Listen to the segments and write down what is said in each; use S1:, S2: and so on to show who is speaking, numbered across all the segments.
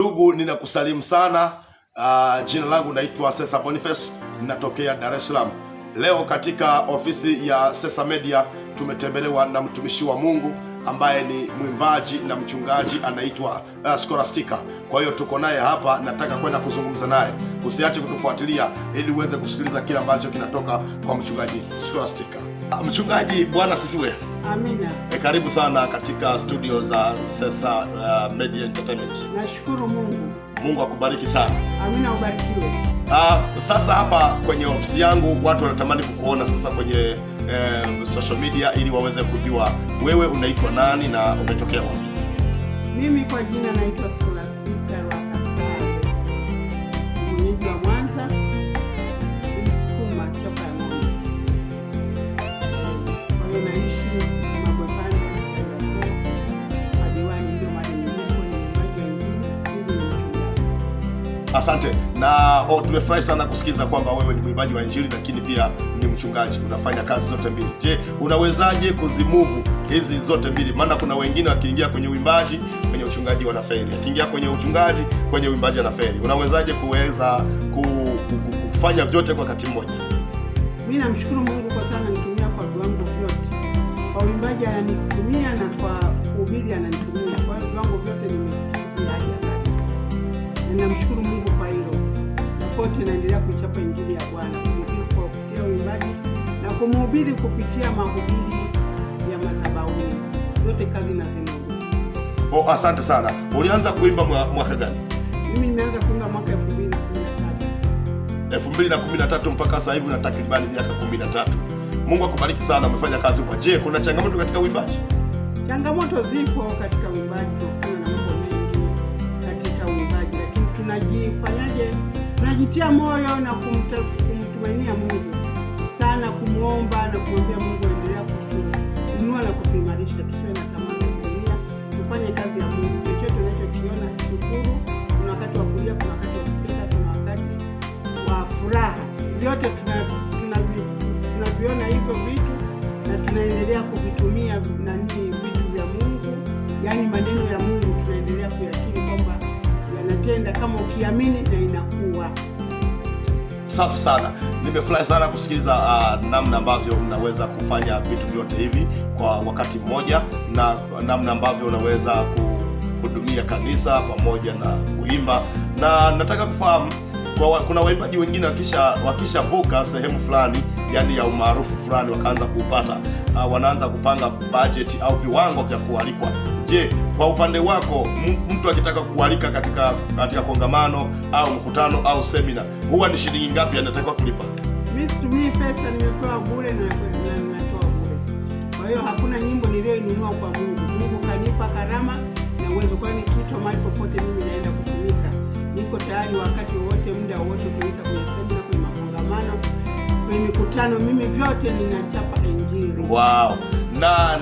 S1: Ndugu, ninakusalimu sana. Jina langu naitwa Sesa Boniface, ninatokea Dar es Salaam. Leo katika ofisi ya Sesa Media tumetembelewa na mtumishi wa Mungu ambaye ni mwimbaji na mchungaji, anaitwa Scholastica. Kwa hiyo tuko naye hapa, nataka kwenda kuzungumza naye. Usiache kutufuatilia ili uweze kusikiliza kile ambacho kinatoka kwa mchungaji Scholastica. Mchungaji, Bwana sifiwe.
S2: Amina.
S1: Karibu sana katika studio za Sesa Media Entertainment.
S2: Nashukuru Mungu.
S1: Mungu akubariki sana.
S2: Amina, ubarikiwe.
S1: Sasa hapa kwenye ofisi yangu watu wanatamani kukuona sasa kwenye social media ili waweze kujua wewe unaitwa nani na umetokea wapi.
S2: Mimi kwa jina naitwa Scholastica Rwakatare. Mwenyeji wa Mwanza. Mkuma choka ya Mungu. Kwa hiyo naishi Mabwepande Madiwani, ndio mahali nilipo, ni mwimbaji wa Injili.
S1: Asante. Na tumefurahi sana kusikiza kwamba wewe ni mwimbaji wa Injili lakini pia ni mchungaji, unafanya kazi zote mbili. Je, unawezaje kuzimuvu hizi zote mbili? Maana kuna wengine wakiingia kwenye uimbaji, kwenye uchungaji wanafeli. Akiingia kwenye uchungaji, kwenye uimbaji anafeli. Unawezaje kuweza kufanya vyote kwa wakati mmoja?
S2: Mimi namshukuru Mungu kwa sana, nitumia kwa viwango vyote. Kwa uimbaji ananitumia na kwa kuhubiri ananitumia. Kwa hiyo viwango vyote nimefikia haja kabisa. Ninamshukuru Mungu kwa hilo. Kote naendelea kuichapa Injili ya Bwana kupitia uimbaji na kumhubiri kupitia mahubiri ya madhabahuni. Zote kazi na zimungu.
S1: Asante sana. Ulianza kuimba mwaka gani?
S2: Mimi nimeanza kuimba mwaka 2013.
S1: 2013 mpaka sasa hivi una takribani miaka 13. Mungu akubariki sana, umefanya kazi kwa. Je, kuna changamoto katika uimbaji?
S2: Changamoto zipo katika uimbaji, kuna mambo mengi katika uimbaji, lakini tunajifanyaje? Tunajitia moyo na kumtumainia Mungu sana, kumuomba na kumwambia Mungu endelea kutuinua na kutuimarisha, tusiwe na tamaa ya dunia, tufanye kazi ya Mungu. Chochote tunachokiona shukuru. Kuna wakati wa kulia, kuna wakati wa kupenda, kuna wakati wa furaha. Vyote tunaviona hivyo vitu na tunaendelea kuvitumia vitu vya Mungu, yani maneno ya Mungu tunaendelea kuyakiri kwamba yanatenda kama ukiamini na inakuwa.
S1: Safi sana. Nimefurahi sana kusikiliza namna ambavyo unaweza kufanya vitu vyote hivi kwa wakati mmoja na namna ambavyo unaweza kuhudumia kanisa pamoja na kuimba. Na nataka kufahamu, kuna waimbaji wengine wakishavuka sehemu fulani, yani ya umaarufu fulani, wakaanza kupata wanaanza kupanga budget au viwango vya kualikwa. Je, kwa upande wako mtu akitaka kualika katika kongamano au mkutano au semina, huwa ni shilingi ngapi anatakiwa kulipa?
S2: Mimi situmii pesa, nimepewa bure na ninatoa bure. Kwa hiyo hakuna nyimbo niliyoinunua kwa Mungu. Mungu kanipa karama na uwezo, kwa hiyo nikiitwa mahali popote mimi naenda kutumika. Niko tayari wakati wowote, muda wowote kuita kwenye semina, kwenye makongamano, kwenye mikutano, mimi vyote ninachapa Injili.
S1: Wow. Na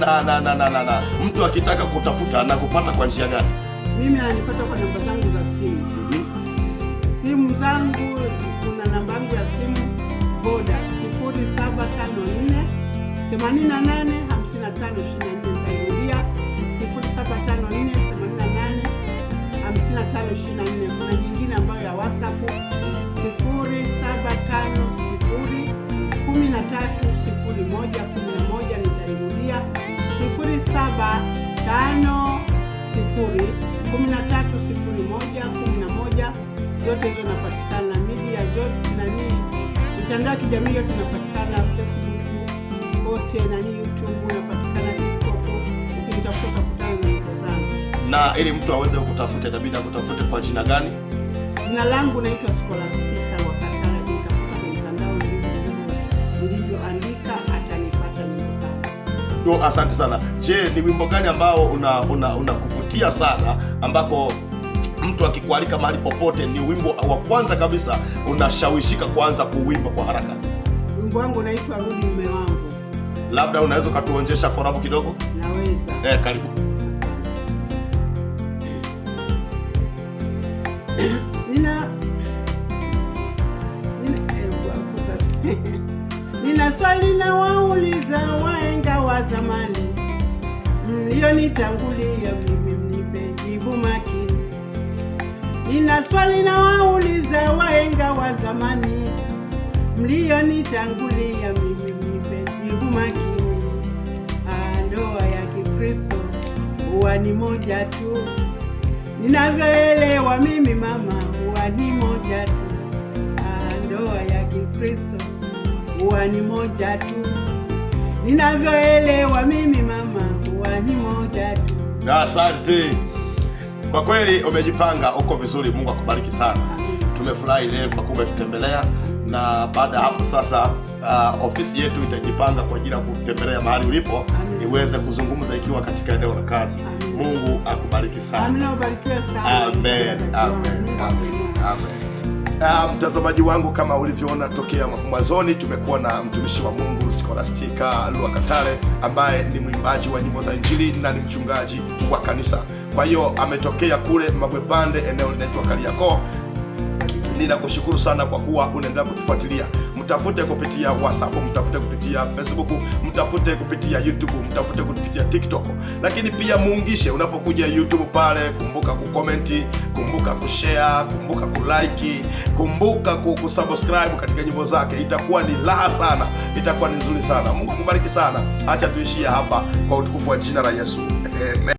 S1: mtu akitaka kutafuta na kupata kwa njia gani?
S2: Mimi ananipata kwa namba zangu za simu. Simu zangu, kuna namba yangu ya simu Voda 0754 88 55 24. Nitairudia 0754 88 55 24. Kuna nyingine ambayo ya WhatsApp 0750 13 01 11. Nitairudia 0750 13 01 11. Zote hizo napatikana media zote mitandao ya kijamii yote napatikana, Facebook kote YouTube napatikana, TikTok. Ukitafuta kutana na nyimbo zangu.
S1: Na ili mtu aweze kukutafuta inabidi akutafute kwa jina gani?
S2: Jina langu naitwa Scholastica Rwakatare. Nitafuta kwenye mitandao nilivyoandika, atanipata nyimbo zangu.
S1: Asante sana. Je, ni wimbo gani ambao unakuvutia sana, ambako mtu akikualika mahali popote ni wimbo wa kwanza kabisa unashawishika kuanza kuwimba kwa haraka?
S2: Wimbo wangu unaitwa Rudi Mume Wangu.
S1: Labda unaweza ukatuonjesha korabu kidogo?
S2: Naweza.
S1: Karibu.
S2: Nina swali na wauliza wahenga wa zamani, mlionitangulia mimi mnipe jibu makini. Nina swali na wauliza wahenga wa zamani, mlionitangulia mimi nipe jibu makini. Ndoa ya Kikristo huwa ni moja tu, ninavyoelewa mimi mama, huwa ni moja tu. Ndoa ya Kikristo huwa ni moja tu, ninavyoelewa mimi mama, huwa ni moja tu.
S1: Asante. Kwa kweli umejipanga, uko vizuri. Mungu akubariki sana. Tumefurahi leo kwa kuwa umetutembelea, na baada ya hapo sasa ofisi yetu itajipanga kwa ajili ya kutembelea mahali ulipo iweze kuzungumza ikiwa katika eneo la kazi. Mungu akubariki sana. Amen. Amen. Amen. Amen. Mtazamaji wangu, kama ulivyoona tokea mwanzoni, tumekuwa na mtumishi wa Mungu Scholastica Lwakatare ambaye ni mwimbaji wa nyimbo za Injili na ni mchungaji wa kanisa. Kwa hiyo ametokea kule Mabwepande, eneo linaitwa Kariakoo. Ninakushukuru sana kwa kuwa unaendelea kutufuatilia. Mtafute kupitia WhatsApp, mtafute kupitia Facebook, mtafute kupitia YouTube, mtafute kupitia TikTok. Lakini pia muungishe unapokuja YouTube pale, kumbuka kukomenti, kumbuka kushare, kumbuka kulike, kumbuka kusubscribe katika nyimbo zake. Itakuwa ni raha sana, itakuwa ni nzuri sana. Mungu akubariki sana. Acha tuishie hapa kwa utukufu wa jina la Yesu. Amen.